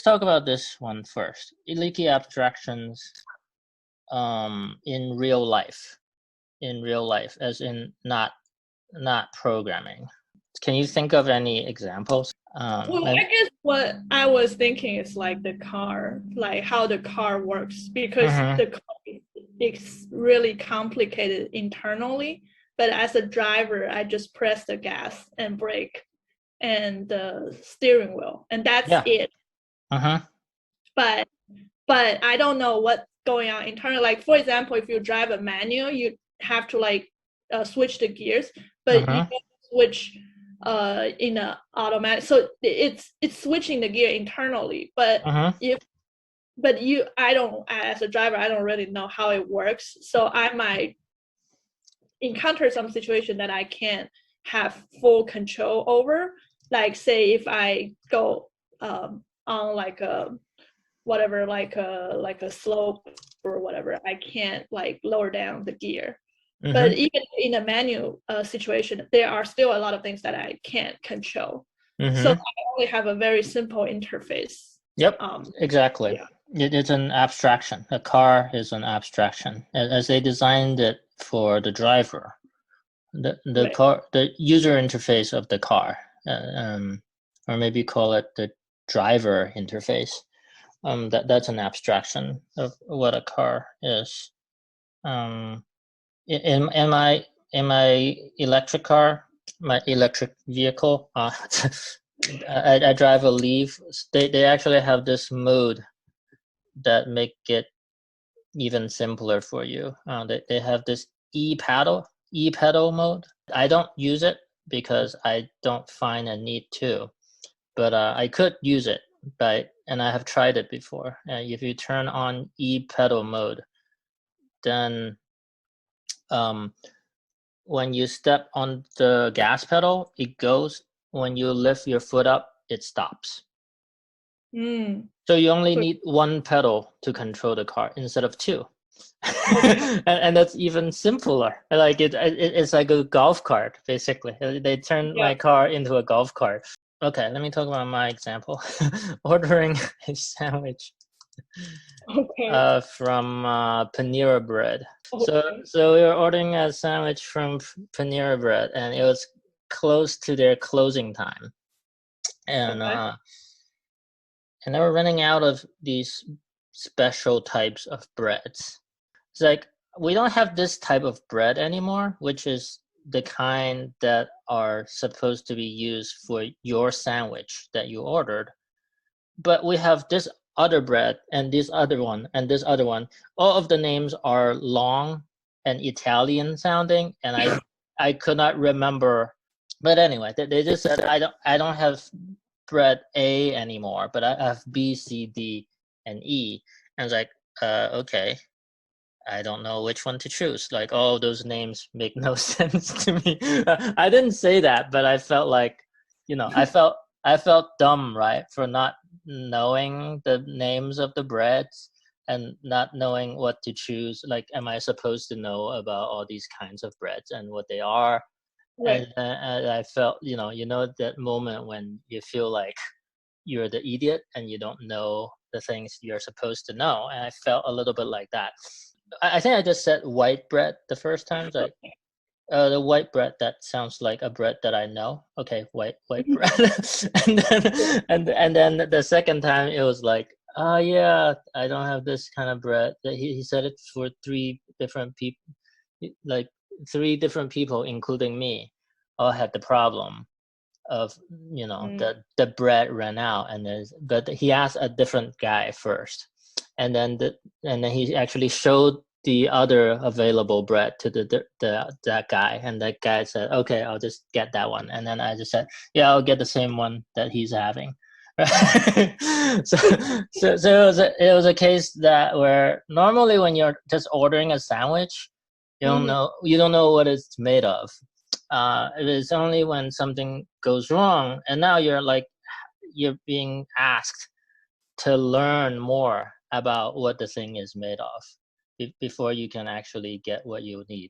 let's talk about this one first. Leaky abstractions in real life. In real life, as in not programming. Can you think of any examples? Well, I guess what I was thinking is like the car, like how the car works, because the car is really complicated internally. But as a driver, I just press the gas and brake and the steering wheel, and that's it. But I don't know what's going on internally. Like, for example, if you drive a manual, you have to like switch the gears, but you can switch in a automatic. So it's switching the gear internally. But I don't, as a driver, I don't really know how it works. So I might encounter some situation that I can't have full control over. Like, say if I go on like a whatever, like a slope or whatever, I can't like lower down the gear. But even in a manual situation, there are still a lot of things that I can't control. So I only have a very simple interface. Yep, exactly. Yeah. It's an abstraction. A car is an abstraction, as they designed it for the driver. The car, the user interface of the car, or maybe call it the driver interface. That's an abstraction of what a car is. In my electric car, my electric vehicle, I drive a Leaf. They actually have this mode that make it even simpler for you. They have this e-pedal mode. I don't use it because I don't find a need to, but I could use it. And I have tried it before. If you turn on e-pedal mode, then when you step on the gas pedal, it goes. When you lift your foot up, it stops. So you only need one pedal to control the car instead of two. and that's even simpler. Like it's like a golf cart, basically. They turned my car into a golf cart. Okay, let me talk about my example. Ordering a sandwich from Panera Bread. So we were ordering a sandwich from Panera Bread, and it was close to their closing time. And and they were running out of these special types of breads. It's like, we don't have this type of bread anymore, which is the kind that are supposed to be used for your sandwich that you ordered. But we have this other bread and this other one and this other one. All of the names are long and Italian sounding, and I could not remember. But anyway, they just said, I don't have bread A anymore, but I have B, C, D, and E. And I was like, okay, I don't know which one to choose. Like, all those names make no sense to me. I didn't say that, but I felt like, I felt dumb, right, for not knowing the names of the breads and not knowing what to choose. Like, am I supposed to know about all these kinds of breads and what they are? Right. And I felt, that moment when you feel like you're the idiot and you don't know the things you're supposed to know. And I felt a little bit like that. I think I just said white bread the first time. Like, the white bread, that sounds like a bread that I know. Okay, white bread. and then the second time it was like, yeah, I don't have this kind of bread. He said it for three different people, like 3 different people, including me, all had the problem of, the bread ran out, but he asked a different guy first, and then he actually showed the other available bread to that guy, and that guy said, okay, I'll just get that one. And then I just said, yeah, I'll get the same one that he's having. so it was a case that where normally when you're just ordering a sandwich, you don't know what it's made of. It is only when something goes wrong, and now you're being asked to learn more about what the thing is made of before you can actually get what you need.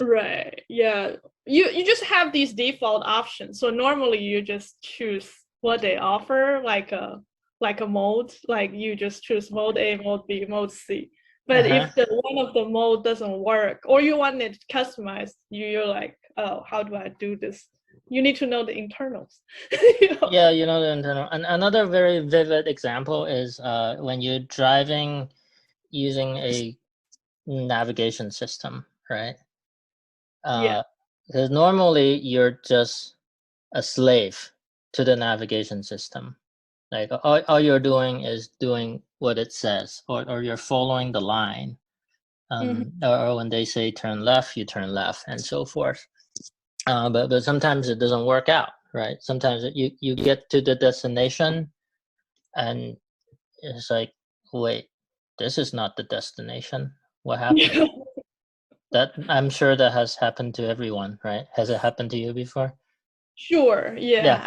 Right. Yeah. You just have these default options. So normally you just choose what they offer, like a mode, like you just choose mode A, mode B, mode C. But if the one of the mode doesn't work, or you want it customized, you're like, oh, how do I do this? You need to know the internals. Yeah, you know the internal. And another very vivid example is when you're driving using a navigation system, right? Yeah. Because normally you're just a slave to the navigation system. Like all you're doing is doing what it says, or you're following the line. Or when they say turn left, you turn left, and so forth. But sometimes it doesn't work out, right? Sometimes you get to the destination, and it's like, wait, this is not the destination. What happened? That I'm sure that has happened to everyone, right? Has it happened to you before? Sure. Yeah. Yeah.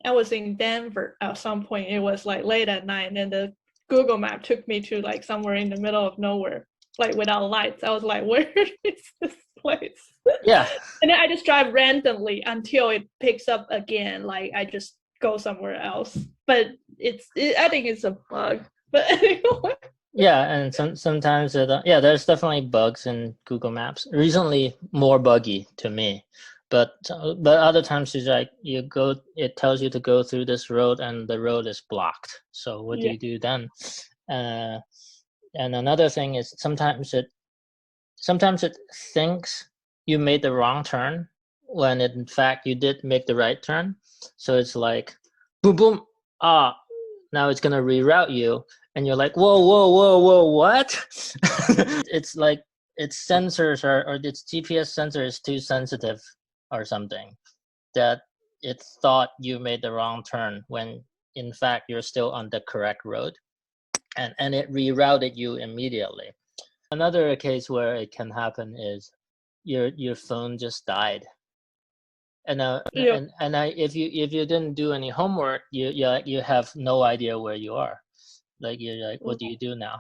I was in Denver at some point. It was like late at night, and the Google map took me to like somewhere in the middle of nowhere, like without lights. I was like, where is this place? Yeah. And then I just drive randomly until it picks up again. Like I just go somewhere else. But I think it's a bug. But anyway. Yeah, and sometimes there's definitely bugs in Google Maps. Recently, more buggy to me, but other times it's like it tells you to go through this road and the road is blocked. So what do you do then? And another thing is sometimes it thinks you made the wrong turn when in fact you did make the right turn. So it's like boom boom, now it's gonna reroute you, and you're like, whoa, what? It's like its sensors or its GPS sensor is too sensitive or something, that it thought you made the wrong turn when in fact you're still on the correct road, and it rerouted you immediately. Another case where it can happen is your phone just died, and if you didn't do any homework, you have no idea where you are. Like you're like, what do you do now?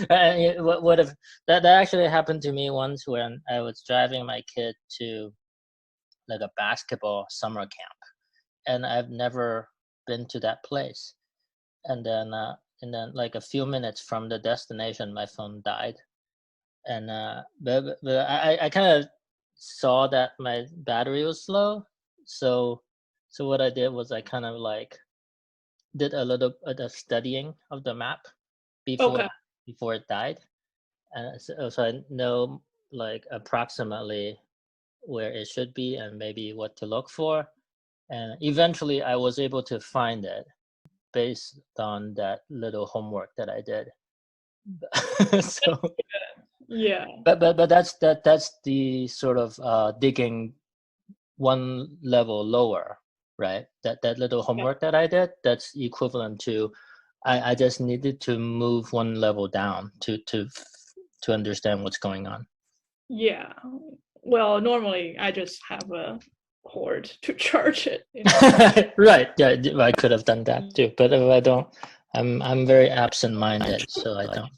And what if that actually happened to me once when I was driving my kid to like a basketball summer camp, and I've never been to that place. And then like a few minutes from the destination, my phone died. And but I kind of saw that my battery was slow, so what I did was I kind of like did a little bit of studying of the map before it died, and so I know like approximately where it should be and maybe what to look for, and eventually I was able to find it based on that little homework that I did. So yeah. But that's the sort of digging one level lower, right? That little homework that I did, that's equivalent to I just needed to move one level down to understand what's going on. Yeah. Well, normally I just have a cord to charge it. Right. Yeah, I could have done that too, but if I don't, I'm very absent-minded, so I don't.